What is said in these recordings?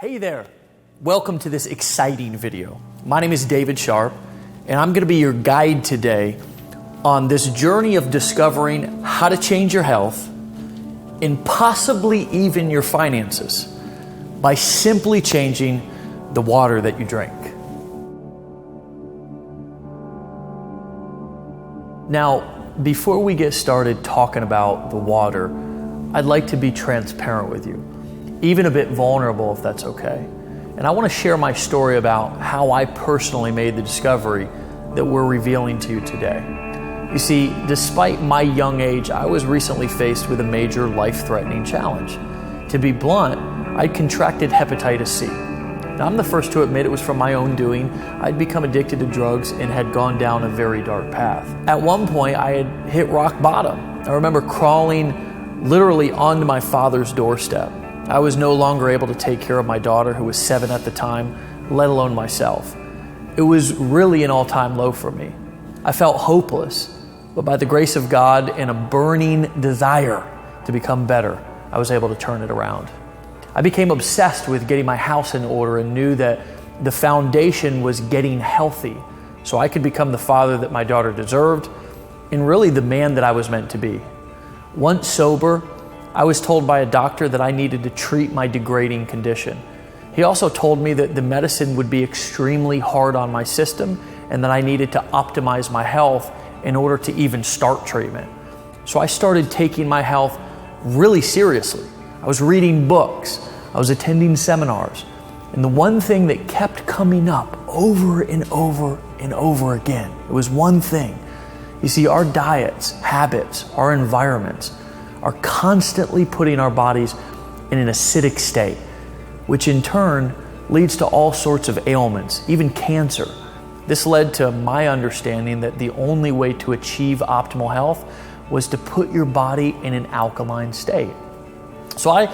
Hey there, welcome to this exciting video. My name is David Sharp, and I'm going to be your guide today on this journey of discovering how to change your health and possibly even your finances by simply changing the water that you drink. Now, before we get started talking about the water, I'd like to be transparent with you, even a bit vulnerable if that's okay. And I want to share my story about how I personally made the discovery that we're revealing to you today. You see, despite my young age, I was recently faced with a major life-threatening challenge. To be blunt, I'd contracted hepatitis C. Now, I'm the first to admit it was from my own doing. I'd become addicted to drugs and had gone down a very dark path. At one point, I had hit rock bottom. I remember crawling literally onto my father's doorstep. I was no longer able to take care of my daughter, who was 7 at the time, let alone myself. It was really an all-time low for me. I felt hopeless, but by the grace of God and a burning desire to become better, I was able to turn it around. I became obsessed with getting my house in order and knew that the foundation was getting healthy so I could become the father that my daughter deserved and really the man that I was meant to be. Once sober, I was told by a doctor that I needed to treat my degrading condition. He also told me that the medicine would be extremely hard on my system and that I needed to optimize my health in order to even start treatment. So I started taking my health really seriously. I was reading books, I was attending seminars, and the one thing that kept coming up over and over and over again, it was one thing. You see, our diets, habits, our environments are constantly putting our bodies in an acidic state, which in turn leads to all sorts of ailments, even cancer. This led to my understanding that the only way to achieve optimal health was to put your body in an alkaline state. So I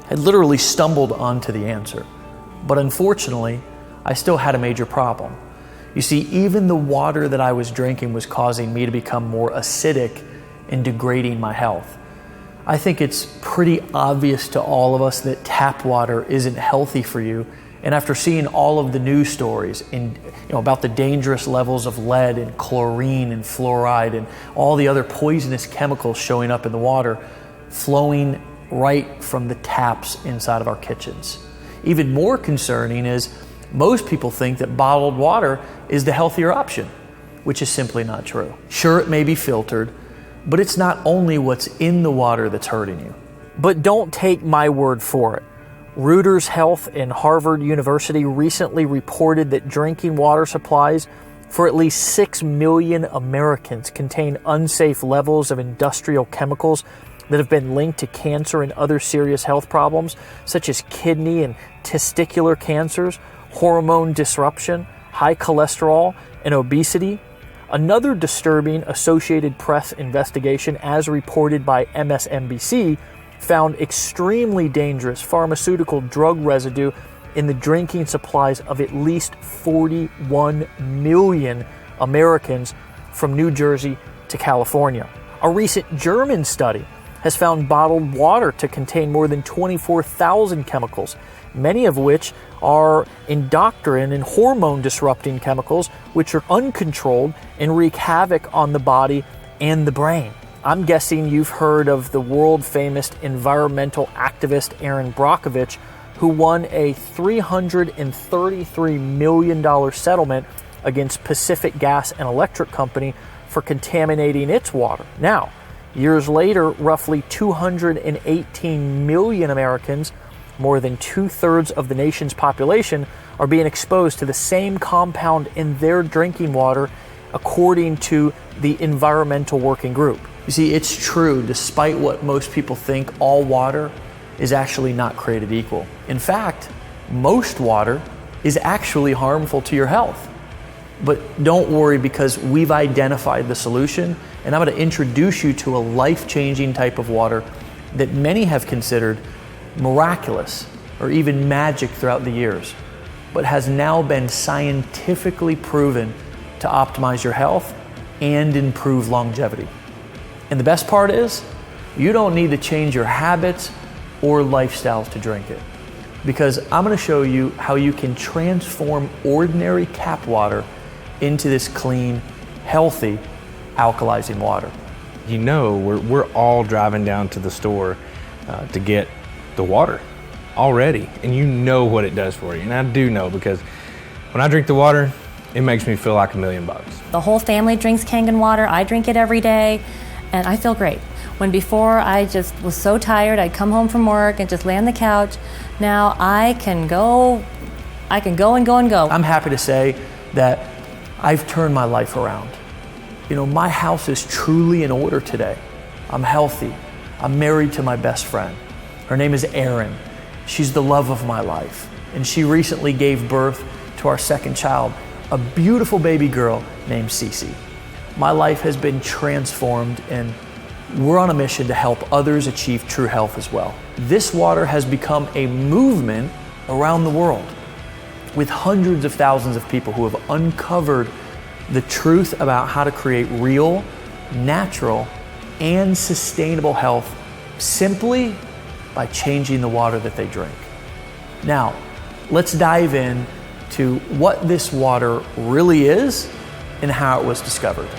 had literally stumbled onto the answer, but unfortunately, I still had a major problem. You see, even the water that I was drinking was causing me to become more acidic and degrading my health. I think it's pretty obvious to all of us that tap water isn't healthy for you. And after seeing all of the news stories about the dangerous levels of lead and chlorine and fluoride and all the other poisonous chemicals showing up in the water, flowing right from the taps inside of our kitchens. Even more concerning is most people think that bottled water is the healthier option, which is simply not true. Sure, it may be filtered, but it's not only what's in the water that's hurting you. But don't take my word for it. Reuters Health and Harvard University recently reported that drinking water supplies for at least 6 million Americans contain unsafe levels of industrial chemicals that have been linked to cancer and other serious health problems, such as kidney and testicular cancers, hormone disruption, high cholesterol, and obesity. Another disturbing Associated Press investigation, as reported by MSNBC, found extremely dangerous pharmaceutical drug residue in the drinking supplies of at least 41 million Americans from New Jersey to California. A recent German study has found bottled water to contain more than 24,000 chemicals, many of which are endocrine and hormone-disrupting chemicals, which are uncontrolled and wreak havoc on the body and the brain. I'm guessing you've heard of the world-famous environmental activist Erin Brockovich, who won a $333 million settlement against Pacific Gas and Electric Company for contaminating its water. Now, years later, roughly 218 million Americans, more than 2/3 of the nation's population, are being exposed to the same compound in their drinking water, according to the Environmental Working Group. You see, it's true, despite what most people think, all water is actually not created equal. In fact, most water is actually harmful to your health. But don't worry, because we've identified the solution, and I'm going to introduce you to a life-changing type of water that many have considered miraculous or even magic throughout the years, but has now been scientifically proven to optimize your health and improve longevity. And the best part is, you don't need to change your habits or lifestyles to drink it. because I'm going to show you how you can transform ordinary tap water into this clean, healthy, alkalizing water. You know, we're all driving down to the store to get the water already, and you know what it does for you. And I do know, because when I drink the water, it makes me feel like $1,000,000. The whole family drinks Kangen water. I drink it every day, and I feel great. When before I just was so tired, I'd come home from work and just lay on the couch. Now I can go and go and go. I'm happy to say that I've turned my life around. You know, my house is truly in order today. I'm healthy. I'm married to my best friend. Her name is Erin. She's the love of my life. And she recently gave birth to our second child, a beautiful baby girl named Cece. My life has been transformed, and we're on a mission to help others achieve true health as well. This water has become a movement around the world, with hundreds of thousands of people who have uncovered the truth about how to create real, natural, and sustainable health simply by changing the water that they drink. Now, let's dive in to what this water really is and how it was discovered.